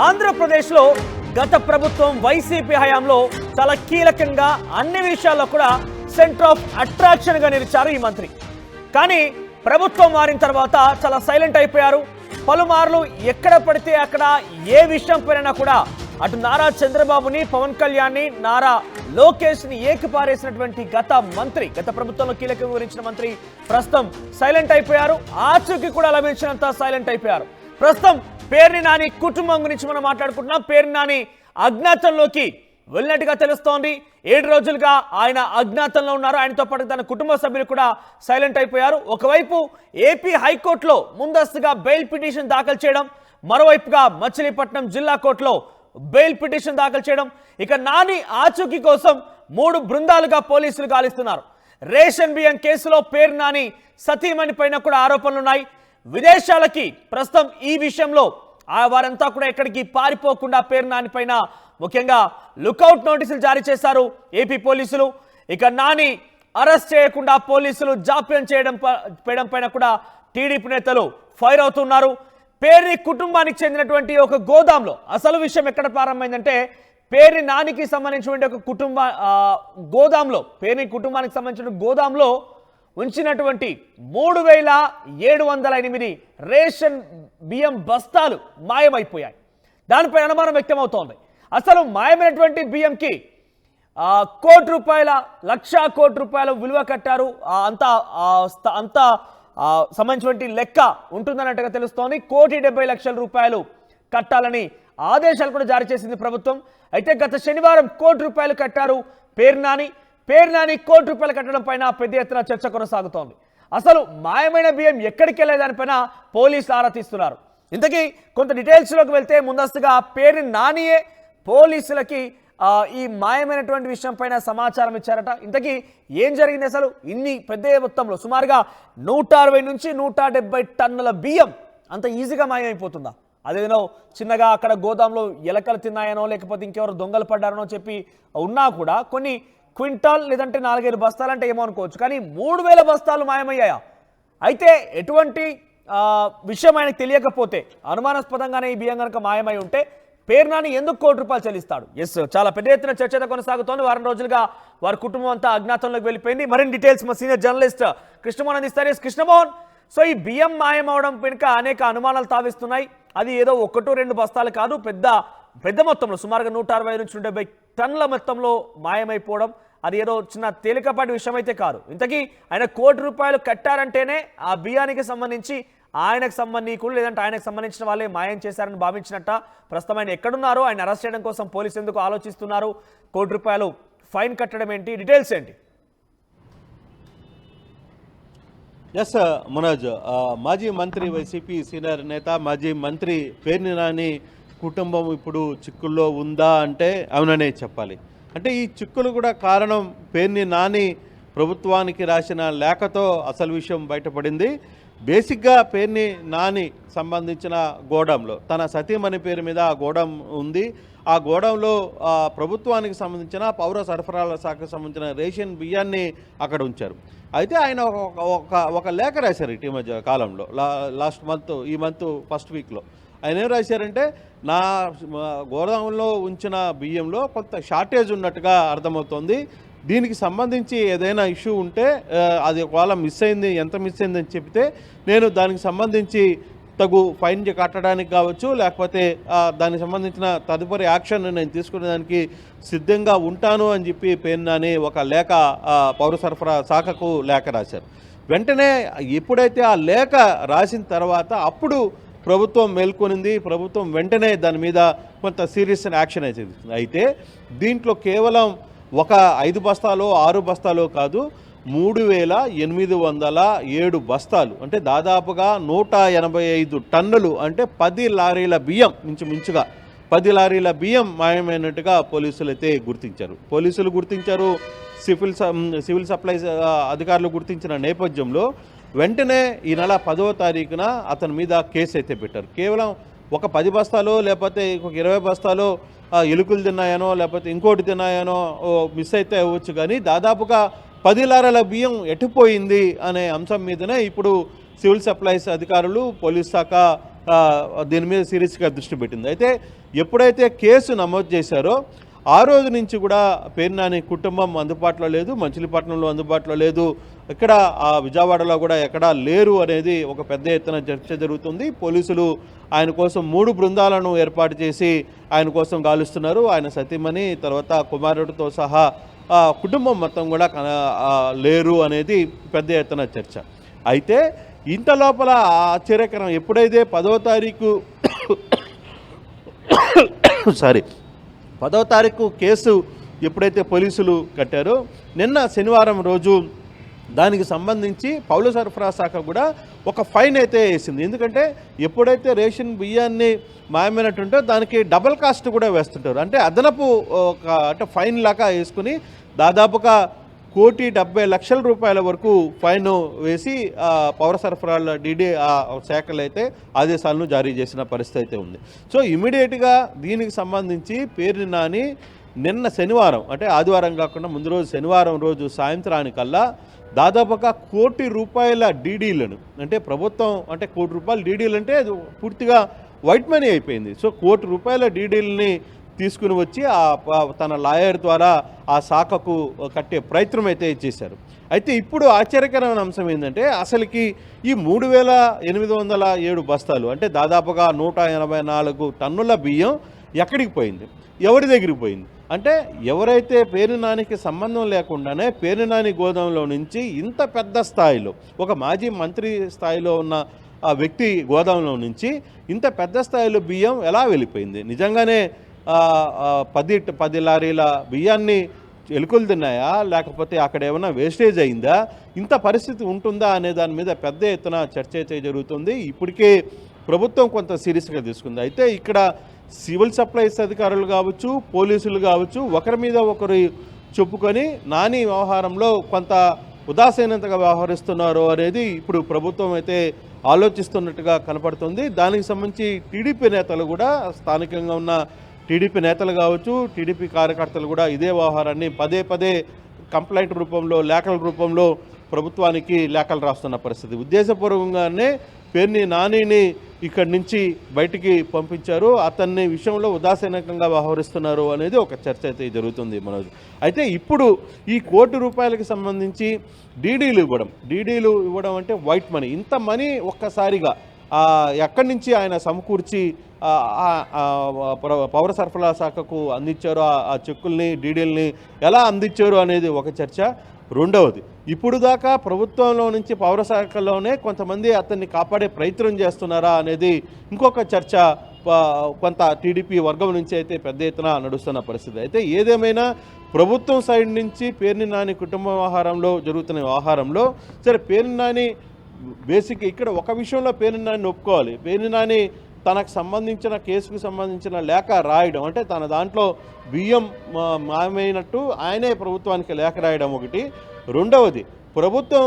ఆంధ్రప్రదేశ్లో గత ప్రభుత్వం వైసీపీ హయాంలో చాలా కీలకంగా అన్ని విషయాల్లో కూడా సెంటర్ ఆఫ్ అట్రాక్షన్ గా నిలిచారు ఈ మంత్రి. కానీ ప్రభుత్వం మారిన తర్వాత చాలా సైలెంట్ అయిపోయారు. పలుమార్లు ఎక్కడ పడితే అక్కడ ఏ విషయం పైన కూడా అటు నారా చంద్రబాబుని, పవన్ కళ్యాణ్ని, నారా లోకేష్ ని ఏకిపారేసినటువంటి గత ప్రభుత్వంలో కీలకంగా గురించిన మంత్రి ప్రస్తుతం సైలెంట్ అయిపోయారు. ఆచూకీ కూడా లభించినంత సైలెంట్ అయిపోయారు. ప్రస్తుతం పేర్ని నాని కుటుంబం గురించి మనం మాట్లాడుకుంటున్నాం. పేర్ని నాని అజ్ఞాతంలోకి వెళ్ళినట్టుగా తెలుస్తోంది. 7 రోజులుగా ఆయన అజ్ఞాతంలో ఉన్నారు. ఆయనతో పాటు తన కుటుంబ సభ్యులు కూడా సైలెంట్ అయిపోయారు. ఒకవైపు ఏపీ హైకోర్టులో ముందస్తుగా బెయిల్ పిటిషన్ దాఖలు చేయడం, మరోవైపుగా మచిలీపట్నం జిల్లా కోర్టులో బెయిల్ పిటిషన్ దాఖలు చేయడం. ఇక నాని ఆచూకీ కోసం 3 బృందాలుగా పోలీసులు గాలిస్తున్నారు. రేషన్ బియ్యం కేసులో పేరు నాని సతీమణి పైన కూడా ఆరోపణలున్నాయి. విదేశాలకి ప్రస్తుతం ఈ విషయంలో వారంతా కూడా ఎక్కడికి పారిపోకుండా పేరు నాని పైన ముఖ్యంగా లుకౌట్ నోటీసులు జారీ చేశారు ఏపీ పోలీసులు. ఇక నాని అరెస్ట్ చేయకుండా పోలీసులు జాప్యం చేయడం పైన కూడా టీడీపీ నేతలు ఫైర్ అవుతున్నారు. పేర్ని కుటుంబానికి చెందినటువంటి ఒక గోదాంలో అసలు విషయం ఎక్కడ ప్రారంభమైందంటే పేర్ని నానికి సంబంధించినటువంటి ఒక పేర్ని కుటుంబానికి సంబంధించిన గోదాంలో ఉంచినటువంటి 3708 రేషన్ బియ్యం బస్తాలు మాయమైపోయాయి. దానిపై అనుమానం వ్యక్తమవుతోంది. అసలు మాయమైనటువంటి బియ్యంకి 1,00,00,000 కోట్ల రూపాయలు విలువ కట్టారు. అంతా సంబంధించినటువంటి లెక్క ఉంటుందన్నట్టుగా తెలుస్తోంది. 1,70,00,000 రూపాయలు కట్టాలని ఆదేశాలు కూడా జారీ చేసింది ప్రభుత్వం. అయితే గత శనివారం 1 కోటి రూపాయలు కట్టారు పేరు నాని. 1 కోటి రూపాయలు కట్టడం పైన పెద్ద ఎత్తున చర్చ కొనసాగుతోంది. అసలు మాయమైన బియ్యం ఎక్కడికి వెళ్ళే దానిపైన పోలీసులు ఆరా తీస్తున్నారు. ఇంతకీ కొంత డీటెయిల్స్లోకి వెళ్తే ముందస్తుగా పేరు నానియే పోలీసులకి ఈ మాయమైనటువంటి విషయం పైన సమాచారం ఇచ్చారట. ఇంతకీ ఏం జరిగింది? అసలు ఇన్ని పెద్ద మొత్తంలో సుమారుగా 160 నుంచి 170 టన్నుల బియ్యం అంత ఈజీగా మాయమైపోతుందా? అదేదో చిన్నగా అక్కడ గోదాంలో ఎలకలు తిన్నాయనో లేకపోతే ఇంకెవరు దొంగలు పడ్డారనో చెప్పి ఉన్నా కూడా కొన్ని క్వింటాల్ లేదంటే 4-5 బస్తాలు అంటే ఏమో అనుకోవచ్చు. కానీ 3,000 బస్తాలు మాయమయ్యాయా? అయితే ఎటువంటి విషయం ఆయనకు తెలియకపోతే అనుమానాస్పదంగానే ఈ బియ్యం కనుక మాయమై ఉంటే పేరు నాని ఎందుకు 1 కోటి రూపాయలు చెల్లిస్తాడు? చాలా పెద్ద ఎత్తున చర్చ కొనసాగుతోంది. వారం రోజులుగా వారి కుటుంబం అంతా అజ్ఞాతంలోకి వెళ్ళిపోయింది. మరిన్ని డీటెయిల్స్ మా సీనియర్ జర్నలిస్ట్ కృష్ణమోహన్ అందిస్తారు. కృష్ణమోహన్, సో ఈ బియ్యం మాయమవడం వెనుక అనేక అనుమానాలు తావిస్తున్నాయి. అది ఏదో 1-2 బస్తాలు కాదు, పెద్ద మొత్తంలో సుమారుగా 160 నుంచి 170 టన్నుల మొత్తంలో మాయమైపోవడం అది ఏదో చిన్న తేలికపాటి విషయం అయితే కాదు. ఇంతకీ ఆయన 1 కోటి రూపాయలు కట్టారంటేనే ఆ బియ్యానికి సంబంధించి ఆయనకు సంబంధికులు లేదంటే ఆయనకు సంబంధించిన వాళ్ళే మాయం చేశారని భావించినట్ట. ప్రస్తుతం ఆయన ఎక్కడున్నారో ఆయన అరెస్ట్ చేయడం కోసం పోలీసు ఎందుకు ఆలోచిస్తున్నారు? 1 కోటి రూపాయలు ఫైన్ కట్టడం ఏంటి? డీటెయిల్స్ ఏంటి? ఎస్ మనోజ్, మాజీ మంత్రి వైసీపీ సీనియర్ నేత మాజీ మంత్రి పేర్ని నాని కుటుంబం ఇప్పుడు చిక్కుల్లో ఉందా అంటే అవుననే చెప్పాలి. అంటే ఈ చిక్కులు కూడా కారణం పేర్ని నాని ప్రభుత్వానికి రాసిన లేఖతో అసలు విషయం బయటపడింది. బేసిక్గా పేర్ని నాని సంబంధించిన గోడంలో తన సతీమణి పేరు మీద ఆ గోడం ఉంది. ఆ గోడంలో ప్రభుత్వానికి సంబంధించిన పౌర సరఫరాల శాఖకు సంబంధించిన రేషన్ బియ్యాన్ని అక్కడ ఉంచారు. అయితే ఆయన ఒక లేఖ రాశారు ఇటీమధ్య కాలంలో, ఈ మంత్ ఫస్ట్ వీక్లో. ఆయన ఏం రాశారంటే నా గోదాంలో ఉంచిన బియ్యంలో కొంత షార్టేజ్ ఉన్నట్టుగా అర్థమవుతోంది. దీనికి సంబంధించి ఏదైనా ఇష్యూ ఉంటే అది ఒకవేళ మిస్ అయింది, ఎంత మిస్ అయిందని చెప్తే నేను దానికి సంబంధించి తగు ఫైన్ కట్టడానికి కావచ్చు, లేకపోతే దానికి సంబంధించిన తదుపరి యాక్షన్ నేను తీసుకునేదానికి సిద్ధంగా ఉంటాను అని చెప్పి పేర్ని నాని ఒక లేఖ పౌర సరఫరా శాఖకు లేఖ రాశారు. వెంటనే ఎప్పుడైతే ఆ లేఖ రాసిన తర్వాత అప్పుడు ప్రభుత్వం మేల్కొనింది. ప్రభుత్వం వెంటనే దాని మీద కొంత సీరియస్ యాక్షన్ అయితే దీంట్లో కేవలం ఒక 5 బస్తాలో 6 బస్తాలో కాదు, 3,807 బస్తాలు అంటే దాదాపుగా 185 టన్నులు అంటే 10 లారీల బియ్యం, మించుగా 10 లారీల బియ్యం మాయమైనట్టుగా పోలీసులు అయితే గుర్తించారు. సివిల్ సప్లైస్ అధికారులు గుర్తించిన నేపథ్యంలో వెంటనే ఈ నెల 10వ తారీఖున అతని మీద కేసు అయితే పెట్టారు. కేవలం ఒక 10 బస్తాలో లేకపోతే ఒక 20 బస్తాలో ఎలుకలు తిన్నాయనో లేకపోతే ఇంకోటి తిన్నాయనో మిస్ అయితే అవ్వచ్చు, కానీ దాదాపుగా 10 లారీల బియ్యం ఎటుపోయింది అనే అంశం మీదనే ఇప్పుడు సివిల్ సప్లైస్ అధికారులు, పోలీస్ శాఖ దీని మీద సీరియస్గా దృష్టి పెట్టింది. అయితే ఎప్పుడైతే కేసు నమోదు చేశారో ఆ రోజు నుంచి కూడా పేర్నాని కుటుంబం అందుబాటులో లేదు, మచిలీపట్నంలో అందుబాటులో లేదు, ఇక్కడ విజయవాడలో కూడా ఎక్కడా లేరు అనేది ఒక పెద్ద ఎత్తున చర్చ జరుగుతుంది. పోలీసులు ఆయన కోసం 3 బృందాలను ఏర్పాటు చేసి ఆయన కోసం గాలిస్తున్నారు. ఆయన సతీమణి తర్వాత కుమారుడితో సహా కుటుంబం మొత్తం కూడా లేరు అనేది పెద్ద ఎత్తున చర్చ. అయితే ఇంత లోపల ఆశ్చర్యకరం, ఎప్పుడైతే 10వ తారీఖు 10వ తారీఖు కేసు ఎప్పుడైతే పోలీసులు కట్టారో నిన్న శనివారం రోజు దానికి సంబంధించి పౌర సరఫరా శాఖ కూడా ఒక ఫైన్ అయితే వేసింది. ఎందుకంటే ఎప్పుడైతే రేషన్ బియ్యాన్ని మాయమైనట్టుంటే దానికి డబల్ కాస్ట్ కూడా వేస్తుంటారు. అంటే అదనపు అంటే ఫైన్ లాగా వేసుకుని దాదాపుగా 1,70,00,000 రూపాయల వరకు ఫైన్ వేసి పౌర సరఫరాల శాఖలు అయితే ఆదేశాలను జారీ చేసిన పరిస్థితి అయితే ఉంది. సో ఇమీడియట్గా దీనికి సంబంధించి పేర్ని నాని నిన్న శనివారం, అంటే ఆదివారం కాకుండా ముందు రోజు శనివారం రోజు సాయంత్రానికల్లా దాదాపుగా 1 కోటి రూపాయల డీడీలను, అంటే ప్రభుత్వం అంటే 1 కోటి రూపాయల డీడీలు అంటే అది పూర్తిగా వైట్ మనీ అయిపోయింది. సో 1 కోటి రూపాయల డీడీలని తీసుకుని వచ్చి తన లాయర్ ద్వారా ఆ శాఖకు కట్టే ప్రయత్నం అయితే చేశారు. అయితే ఇప్పుడు ఆశ్చర్యకరమైన అంశం ఏంటంటే అసలుకి ఈ 3,807 బస్తాలు అంటే దాదాపుగా 184 టన్నుల బియ్యం ఎక్కడికి పోయింది, ఎవరి దగ్గరికి పోయింది అంటే ఎవరైతే పేర్ని నానికి సంబంధం లేకుండానే పేర్ని నాని గోదాంలో నుంచి ఇంత పెద్ద స్థాయిలో ఒక మాజీ మంత్రి స్థాయిలో ఉన్న ఆ వ్యక్తి గోదాంలో నుంచి ఇంత పెద్ద స్థాయిలో బియ్యం ఎలా వెళ్ళిపోయింది? నిజంగానే 10 లారీల బియ్యాన్ని ఎలుకలు తిన్నాయా, లేకపోతే అక్కడ ఏమైనా వేస్టేజ్ అయిందా, ఇంత పరిస్థితి ఉంటుందా అనే దాని మీద పెద్ద ఎత్తున చర్చ అయితే జరుగుతుంది. ఇప్పటికే ప్రభుత్వం కొంత సీరియస్గా తీసుకుంది. అయితే ఇక్కడ సివిల్ సప్లైస్ అధికారులు కావచ్చు, పోలీసులు కావచ్చు, ఒకరి మీద ఒకరు చెప్పుకొని నాని వ్యవహారంలో కొంత ఉదాసీనతగా వ్యవహరిస్తున్నారు అనేది ఇప్పుడు ప్రభుత్వం అయితే ఆలోచిస్తున్నట్టుగా కనపడుతుంది. దానికి సంబంధించి టీడీపీ నేతలు కూడా, స్థానికంగా ఉన్న టీడీపీ నేతలు కావచ్చు, టీడీపీ కార్యకర్తలు కూడా ఇదే వ్యవహారాన్ని పదే కంప్లైంట్ రూపంలో, లేఖల రూపంలో ప్రభుత్వానికి లేఖలు రాస్తున్న పరిస్థితి. ఉద్దేశపూర్వకంగానే పేర్ని నానిని ఇక్కడి నుంచి బయటికి పంపించారు, అతన్ని విషయంలో ఉదాసీనకంగా వ్యవహరిస్తున్నారు అనేది ఒక చర్చ అయితే జరుగుతుంది మనోజ్. అయితే ఇప్పుడు ఈ 1 కోటి రూపాయలకి సంబంధించి డీడీలు ఇవ్వడం అంటే వైట్ మనీ, ఇంత మనీ ఒక్కసారిగా ఎక్కడి నుంచి ఆయన సమకూర్చి పౌర సరఫరా శాఖకు అందించారు, ఆ చెక్కుల్ని డీడీల్ని ఎలా అందించారు అనేది ఒక చర్చ. రెండవది, ఇప్పుడు దాకా ప్రభుత్వంలో నుంచి పౌర శాఖలోనే కొంతమంది అతన్ని కాపాడే ప్రయత్నం చేస్తున్నారా అనేది ఇంకొక చర్చ కొంత టీడీపీ వర్గం నుంచి అయితే పెద్ద ఎత్తున నడుస్తున్న పరిస్థితి. అయితే ఏదేమైనా ప్రభుత్వం సైడ్ నుంచి పేర్ని నాని కుటుంబ వ్యవహారంలో జరుగుతున్న వ్యవహారంలో సరే పేర్ని నాని బేసిక్ ఇక్కడ ఒక విషయంలో పేర్ని నాని ఒప్పుకోవాలి. పేర్ని నాని తనకు సంబంధించిన కేసుకు సంబంధించిన లేఖ రాయడం, అంటే తన దాంట్లో బియ్యం మాయమైనట్టు ఆయనే ప్రభుత్వానికి లేఖ రాయడం ఒకటి. రెండవది, ప్రభుత్వం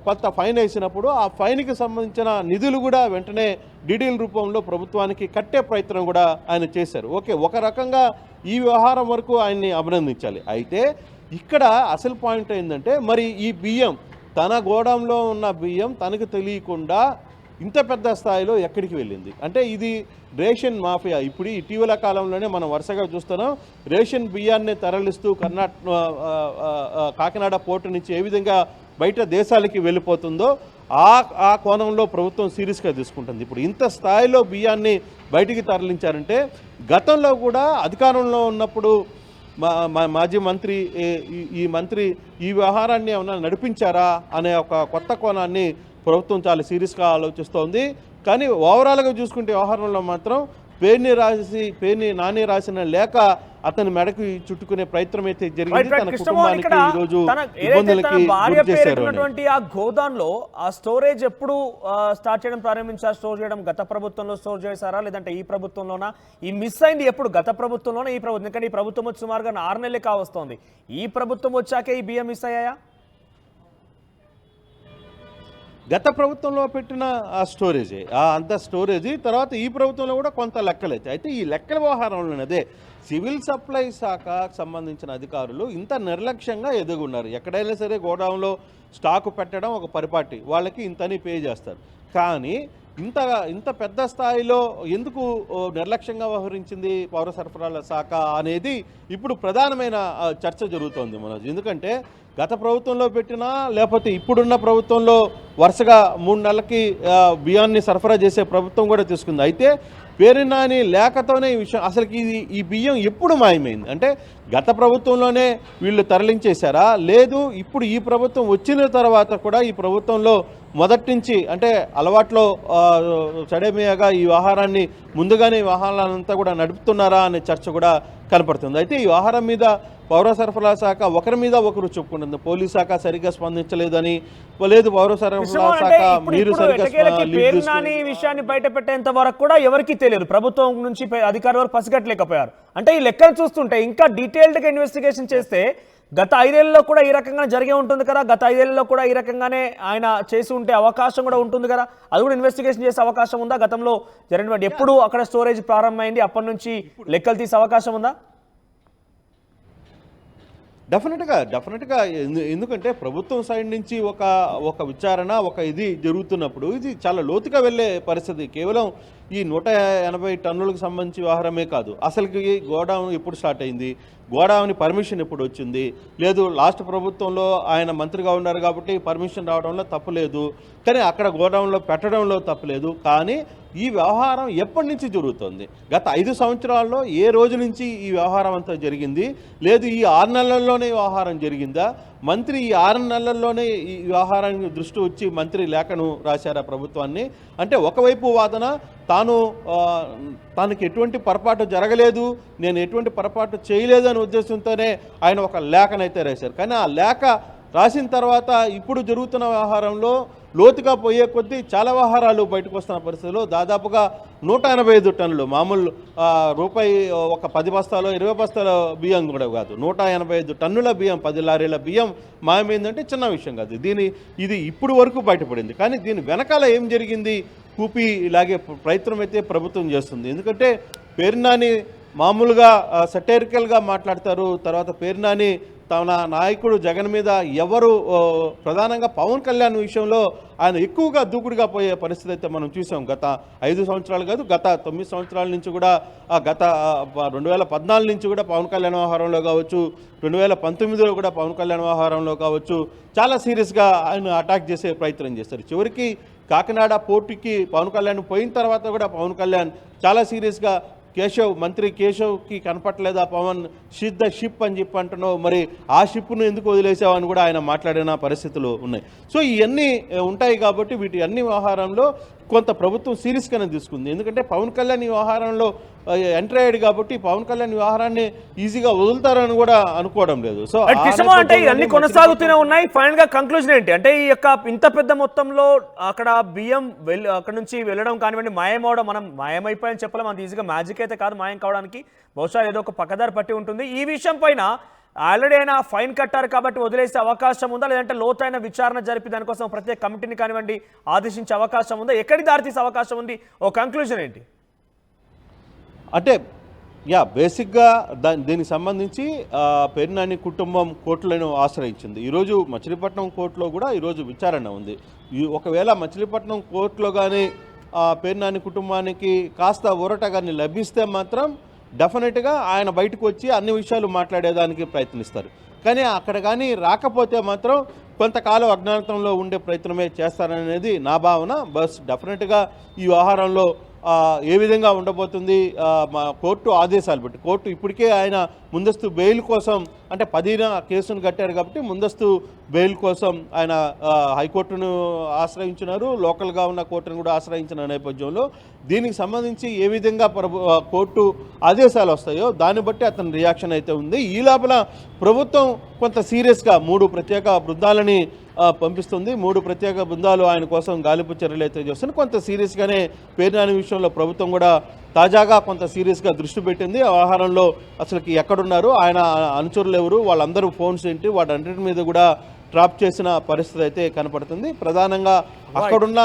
కొంత ఫైన్ వేసినప్పుడు ఆ ఫైన్కి సంబంధించిన నిధులు కూడా వెంటనే డీడీల రూపంలో ప్రభుత్వానికి కట్టే ప్రయత్నం కూడా ఆయన చేశారు. ఓకే, ఒక రకంగా ఈ వ్యవహారం వరకు ఆయన్ని అభినందించాలి. అయితే ఇక్కడ అసలు పాయింట్ ఏంటంటే మరి ఈ బియ్యం, తన గోడంలో ఉన్న బియ్యం తనకు తెలియకుండా ఇంత పెద్ద స్థాయిలో ఎక్కడికి వెళ్ళింది అంటే ఇది రేషన్ మాఫియా. ఇప్పుడు ఇటీవల కాలంలోనే మనం వరుసగా చూస్తున్నాం, రేషన్ బియ్యాన్ని తరలిస్తూ కాకినాడ పోర్టు నుంచి ఏ విధంగా బయట దేశాలకి వెళ్ళిపోతుందో ఆ కోణంలో ప్రభుత్వం సీరియస్గా తీసుకుంటుంది. ఇప్పుడు ఇంత స్థాయిలో బియ్యాన్ని బయటికి తరలించారంటే గతంలో కూడా అధికారంలో ఉన్నప్పుడు మాజీ మంత్రి ఈ మంత్రి ఈ వ్యవహారాన్ని ఏమైనా నడిపించారా అనే ఒక కొత్త కోణాన్ని ప్రభుత్వం చాలా సీరియస్గా ఆలోచిస్తోంది. కానీ ఓవరాల్గా చూసుకుంటే వ్యవహారంలో మాత్రం పేర్ని నాని రాసిన లేఖ అతని మెడకు చుట్టుకునే ప్రయత్నం అయితే జరిగింది. తన కుటుంబానికి ఈ రోజు ఇబ్బందులకి గురి చేశారు. ఆ గోదాంలో ఆ స్టోరేజ్ ఎప్పుడు స్టార్ట్ చేయడం ప్రారంభించారు? స్టోర్ చేయడం గత ప్రభుత్వంలో స్టోర్ చేశారా, లేదంటే ఈ ప్రభుత్వంలోనా? ఈ మిస్ అయింది ఎప్పుడు? గత ప్రభుత్వంలోనే ఈ ప్రభుత్వం? ఎందుకంటే ఈ ప్రభుత్వం వచ్చి సుమారుగా 6 నెలలే కావస్తోంది. ఈ ప్రభుత్వం వచ్చాకే ఈ బియ్యం మిస్ అయ్యాయా? గత ప్రభుత్వంలో పెట్టిన ఆ స్టోరేజే అంత స్టోరేజీ, తర్వాత ఈ ప్రభుత్వంలో కూడా కొంత లెక్కలైతే. అయితే ఈ లెక్కల వ్యవహారంలోనే అదే సివిల్ సప్లై శాఖకు సంబంధించిన అధికారులు ఇంత నిర్లక్ష్యంగా ఎదుగున్నారు. ఎక్కడైనా సరే గోడౌన్లో స్టాకు పెట్టడం ఒక పరిపాటి, వాళ్ళకి ఇంతని పే చేస్తారు. కానీ ఇంత పెద్ద స్థాయిలో ఎందుకు నిర్లక్ష్యంగా వ్యవహరించింది పౌర సరఫరాల శాఖ అనేది ఇప్పుడు ప్రధానమైన చర్చ జరుగుతోంది మనోజ్. ఎందుకంటే గత ప్రభుత్వంలో పెట్టినా లేకపోతే ఇప్పుడున్న ప్రభుత్వంలో వరుసగా 3 నెలలకి బియ్యాన్ని సరఫరా చేసే ప్రభుత్వం కూడా తీసుకుంది. అయితే పేరునాని లేఖతోనే ఈ విషయం అసలుకి ఈ బియ్యం ఎప్పుడు మాయమైంది అంటే గత ప్రభుత్వంలోనే వీళ్ళు తరలించేశారా, లేదు ఇప్పుడు ఈ ప్రభుత్వం వచ్చిన తర్వాత కూడా ఈ ప్రభుత్వంలో మొదటి నుంచి అంటే అలవాట్లో సడేమియాగా ఈ వ్యవహారాన్ని ముందుగానే ఈ వ్యవహారాలంతా కూడా నడుపుతున్నారా అనే చర్చ కూడా కనపడుతుంది. అయితే ఈ వ్యవహారం మీద పౌర సరఫరా శాఖ ఒకరి మీద ఒకరు చెప్పుకుంటుంది. పోలీస్ శాఖ సరిగ్గా స్పందించలేదని, లేదు పౌర సరఫరా శాఖ మీరు పేరునాని విషయాన్ని బయట పెట్టేంత వరకు కూడా ఎవరికి తెలియదు, ప్రభుత్వం నుంచి అధికారుల వరకు పసిగట్టలేకపోయారు. అంటే ఈ లెక్కలు చూస్తుంటే ఇంకా డీటెయిల్డ్గా ఇన్వెస్టిగేషన్ చేస్తే గత 5 ఏళ్లలో కూడా ఈ రకంగా జరిగే ఉంటుంది కదా, గత 5 ఏళ్లలో కూడా ఈ రకంగానే ఆయన చేసి ఉంటే అవకాశం కూడా ఉంటుంది కదా, అది కూడా ఇన్వెస్టిగేషన్ చేసే అవకాశం ఉందా? గతంలో జరిగినటువంటి ఎప్పుడు అక్కడ స్టోరేజ్ ప్రారంభమైంది అప్పటి నుంచి లెక్కలు తీసే అవకాశం ఉందా? డెఫినెట్గా ఎందుకంటే ప్రభుత్వం సైడ్ నుంచి ఒక విచారణ ఇది జరుగుతున్నప్పుడు ఇది చాలా లోతుగా వెళ్ళే పరిస్థితి. కేవలం ఈ 180 టన్నులకు సంబంధించి వ్యవహారమే కాదు, అసలుకి గోడౌన్ ఎప్పుడు స్టార్ట్ అయింది, గోడౌన్ పర్మిషన్ ఎప్పుడు వచ్చింది, లేదు లాస్ట్ ప్రభుత్వంలో ఆయన మంత్రిగా ఉన్నారు కాబట్టి పర్మిషన్ రావడంలో తప్పులేదు, కానీ అక్కడ గోడౌన్లో పెట్టడంలో తప్పులేదు. కానీ ఈ వ్యవహారం ఎప్పటి నుంచి జరుగుతుంది? గత 5 సంవత్సరాల్లో ఏ రోజు నుంచి ఈ వ్యవహారం అంతా జరిగింది, లేదు ఈ 6 నెలల్లోనే వ్యవహారం జరిగిందా? మంత్రి ఈ 6 నెలల్లోనే ఈ వ్యవహారానికి దృష్టి వచ్చి మంత్రి లేఖను రాశారా ప్రభుత్వాన్ని? అంటే ఒకవైపు వాదన తనకి ఎటువంటి పొరపాటు జరగలేదు, నేను ఎటువంటి పొరపాటు చేయలేదు అనే ఉద్దేశంతోనే ఆయన ఒక లేఖనైతే రాశారు. కానీ ఆ లేఖ రాసిన తర్వాత ఇప్పుడు జరుగుతున్న వ్యవహారంలో లోతుగా పోయే కొద్దీ చాలా వ్యవహారాలు బయటకు వస్తున్న పరిస్థితుల్లో దాదాపుగా 185 టన్నులు మామూలు రూపాయి ఒక 10 బస్తాలో 20 బస్తాల బియ్యం కూడా కాదు, 185 టన్నుల బియ్యం, 10 లారీల బియ్యం మాయమైందంటే చిన్న విషయం కాదు. ఇది ఇప్పుడు వరకు బయటపడింది. కానీ దీని వెనకాల ఏం జరిగింది కూపి ఇలాగే ప్రయత్నం అయితే ప్రభుత్వం చేస్తుంది. ఎందుకంటే పేరునాని మామూలుగా సటైరికల్గా మాట్లాడతారు, తర్వాత పేరునాని తన నాయకుడు జగన్ మీద ఎవరు ప్రధానంగా పవన్ కళ్యాణ్ విషయంలో ఆయన ఎక్కువగా దూకుడుగా పోయే పరిస్థితి అయితే మనం చూసాం. గత 5 సంవత్సరాలు కాదు, గత 9 సంవత్సరాల నుంచి కూడా, గత 2014 నుంచి కూడా పవన్ కళ్యాణ్ వ్యవహారంలో కావచ్చు, 2019లో కూడా పవన్ కళ్యాణ్ వ్యవహారంలో కావచ్చు, చాలా సీరియస్గా ఆయన అటాక్ చేసే ప్రయత్నం చేస్తారు. చివరికి కాకినాడ పోర్టుకి పవన్ కళ్యాణ్ పోయిన తర్వాత కూడా పవన్ కళ్యాణ్ చాలా సీరియస్గా మంత్రి కేశవ్కి కనపట్లేదా పవన్, షీట్ ద షిప్ అని చెప్పి అంటున్నావు, మరి ఆ షిప్ను ఎందుకు వదిలేసావు అని కూడా ఆయన మాట్లాడిన పరిస్థితులు ఉన్నాయి. సో ఇవన్నీ ఉంటాయి కాబట్టి వీటి అన్ని వ్యవహారంలో కొంత ప్రభుత్వం సీరియస్గానే తీసుకుంది. ఎందుకంటే పవన్ కళ్యాణ్ ఈ వ్యవహారంలో ఎంటర్ అయ్యాడు కాబట్టి పవన్ కళ్యాణ్ వ్యవహారాన్ని ఈజీగా వదులుతారని కూడా అనుకోవడం లేదు. సో అంటే ఇవన్నీ కొనసాగుతూనే ఉన్నాయి. ఫైనల్ గా కంక్లూజన్ ఏంటి అంటే ఈ యొక్క ఇంత పెద్ద మొత్తంలో అక్కడ బియ్యం అక్కడ నుంచి వెళ్ళడం కానివ్వండి, మాయమవడం, మనం మాయమైపోయాయని చెప్పలేం, అంత ఈజీగా మ్యాజిక్ అయితే కాదు మాయం కావడానికి, బహుశా ఏదో ఒక పక్కదారి పట్టి ఉంటుంది. ఈ విషయం పైన ఆల్రెడీ అయినా ఫైన్ కట్టారు కాబట్టి వదిలేసే అవకాశం ఉందా, లేదంటే లోతైన విచారణ జరిపి దానికోసం ప్రత్యేక కమిటీని కానివ్వండి ఆదేశించే అవకాశం ఉందా, ఎక్కడి దారితీసే అవకాశం ఉంది? ఓ కంక్లూజన్ ఏంటి అంటే బేసిక్గా దీనికి సంబంధించి పేర్నాని కుటుంబం కోర్టులను ఆశ్రయించింది. ఈరోజు మచిలీపట్నం కోర్టులో కూడా ఈరోజు విచారణ ఉంది. ఒకవేళ మచిలీపట్నం కోర్టులో కానీ పేర్నాని కుటుంబానికి కాస్త ఊరట కానీ లభిస్తే మాత్రం డెఫినెట్గా ఆయన బయటకు వచ్చి అన్ని విషయాలు మాట్లాడేదానికి ప్రయత్నిస్తారు. కానీ అక్కడ కానీ రాకపోతే మాత్రం కొంతకాలం అజ్ఞాతంలో ఉండే ప్రయత్నమే చేస్తారనేది నా భావన. బస్ డెఫినెట్గా ఈ వ్యవహారంలో ఏ విధంగా ఉండబోతుంది మా కోర్టు ఆదేశాలు బట్టి, కోర్టు ఇప్పటికే ఆయన ముందస్తు బెయిల్ కోసం అంటే 10న కేసును కట్టారు కాబట్టి ముందస్తు బెయిల్ కోసం ఆయన హైకోర్టును ఆశ్రయించినారు, లోకల్గా ఉన్న కోర్టును కూడా ఆశ్రయించిన నేపథ్యంలో దీనికి సంబంధించి ఏ విధంగా కోర్టు ఆదేశాలు వస్తాయో దాన్ని బట్టి అతని రియాక్షన్ అయితే ఉంది. ఈ లోపల ప్రభుత్వం కొంత సీరియస్గా 3 ప్రత్యేక బృందాలని పంపిస్తుంది. 3 ప్రత్యేక బృందాలు ఆయన కోసం గాలింపు చర్యలు అయితే చేస్తుంది. కొంత సీరియస్గానే పేర్నాని విషయంలో ప్రభుత్వం కూడా తాజాగా కొంత సీరియస్గా దృష్టి పెట్టింది. ఆ వ్యవహారంలో అసలుకి ఎక్కడున్నారు, ఆయన అనుచరులు ఎవరు, వాళ్ళందరూ ఫోన్స్ ఏంటి, వాటన్నిటి మీద కూడా ట్రాప్ చేసిన పరిస్థితి అయితే కనపడుతుంది. ప్రధానంగా అక్కడున్న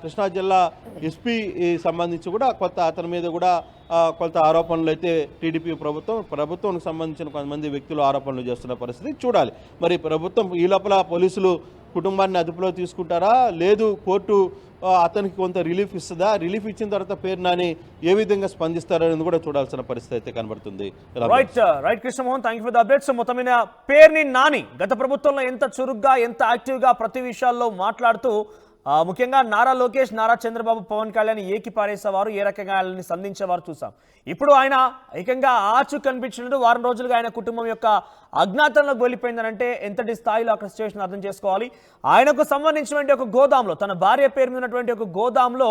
కృష్ణా జిల్లా ఎస్పీ సంబంధించి కూడా అతని మీద కూడా కొంత ఆరోపణలు అయితే టీడీపీ ప్రభుత్వానికి సంబంధించిన కొంతమంది వ్యక్తులు ఆరోపణలు చేస్తున్న పరిస్థితి చూడాలి. మరి ప్రభుత్వం ఈ లోపల పోలీసులు కుటుంబాన్ని అదుపులో తీసుకుంటారా, లేదు కోర్టు అతనికి కొంత రిలీఫ్ ఇస్తుందా, రిలీఫ్ ఇచ్చిన తర్వాత పేరు నాని ఏ విధంగా స్పందిస్తారనేది కూడా చూడాల్సిన పరిస్థితి అయితే కనబడుతుంది. Right Krishnamohan, thank you for the updates. మొత్తం మీద పేరుని నాని గత ప్రభుత్వంలో ఎంత చురుగ్గా ఎంత యాక్టివ్గా ప్రతి విషయాల్లో మాట్లాడుతూ ముఖ్యంగా నారా లోకేష్, నారా చంద్రబాబు, పవన్ కళ్యాణ్ ఏకి పారేసేవారు, ఏ రకంగా ఆయనని సంధించేవారు చూసాం. ఇప్పుడు ఆయన ఏకంగా ఆచు కనిపించినట్టు వారం రోజులుగా ఆయన కుటుంబం యొక్క అజ్ఞాతంలోకి వెళ్ళిపోయిందనంటే ఎంతటి స్థాయిలో అక్కడ సిచ్యువేషన్ అర్థం చేసుకోవాలి. ఆయనకు సంబంధించినటువంటి ఒక గోదాంలో, తన భార్య పేరు మీద ఉన్నటువంటి ఒక గోదాంలో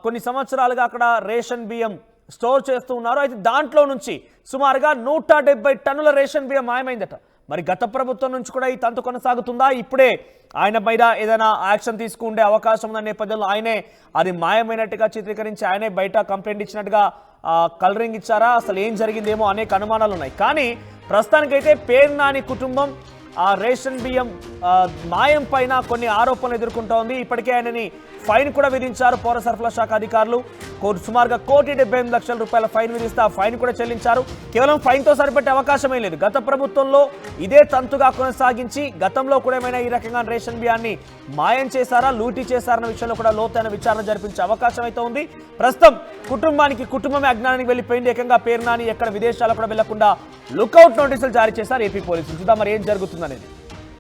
కొన్ని సంవత్సరాలుగా అక్కడ రేషన్ బియ్యం స్టోర్ చేస్తూ ఉన్నారు. అయితే దాంట్లో నుంచి సుమారుగా 170 టన్నుల రేషన్ బియ్యం మాయమైందట. మరి గత ప్రభుత్వం నుంచి కూడా ఈ తంతు కొనసాగుతుందా? ఇప్పుడే ఆయన మీద ఏదైనా యాక్షన్ తీసుకుంటే అవకాశం ఉన్న నేపథ్యంలో ఆయనే అది మాయమైనట్టుగా చిత్రీకరించి ఆయనే బయట కంప్లైంట్ ఇచ్చినట్టుగా కలరింగ్ ఇచ్చారా, అసలు ఏం జరిగిందేమో అనేక అనుమానాలు ఉన్నాయి. కానీ ప్రస్తుతానికైతే పేరు నాని కుటుంబం ఆ రేషన్ బియ్యం మాయం పైన కొన్ని ఆరోపణలు ఎదుర్కొంటోంది. ఇప్పటికే ఆయనని ఫైన్ కూడా విధించారు పౌర సరఫరా శాఖ అధికారులు. సుమారుగా 1,78,00,000 రూపాయల ఫైన్ విధిస్తే ఆ ఫైన్ కూడా చెల్లించారు. కేవలం ఫైన్తో సరిపెట్టే అవకాశమే లేదు. గత ప్రభుత్వంలో ఇదే తంతుగా కొనసాగించి గతంలో కూడా ఏమైనా ఈ రకంగా రేషన్ బియ్యాన్ని మాయం చేశారా, లూటీ చేశారన్న విషయంలో కూడా లోతైన విచారణ జరిపించే అవకాశం అయితే ఉంది. ప్రస్తుతం కుటుంబమే అజ్ఞానానికి వెళ్ళిపోయింది. ఏకంగా పేరు నాని ఎక్కడ విదేశాలకు కూడా వెళ్లకుండా లుకౌట్ నోటీసులు జారీ చేశారు ఏపీ పోలీసులు. చూద్దాం మరి ఏం జరుగుతుందనేది.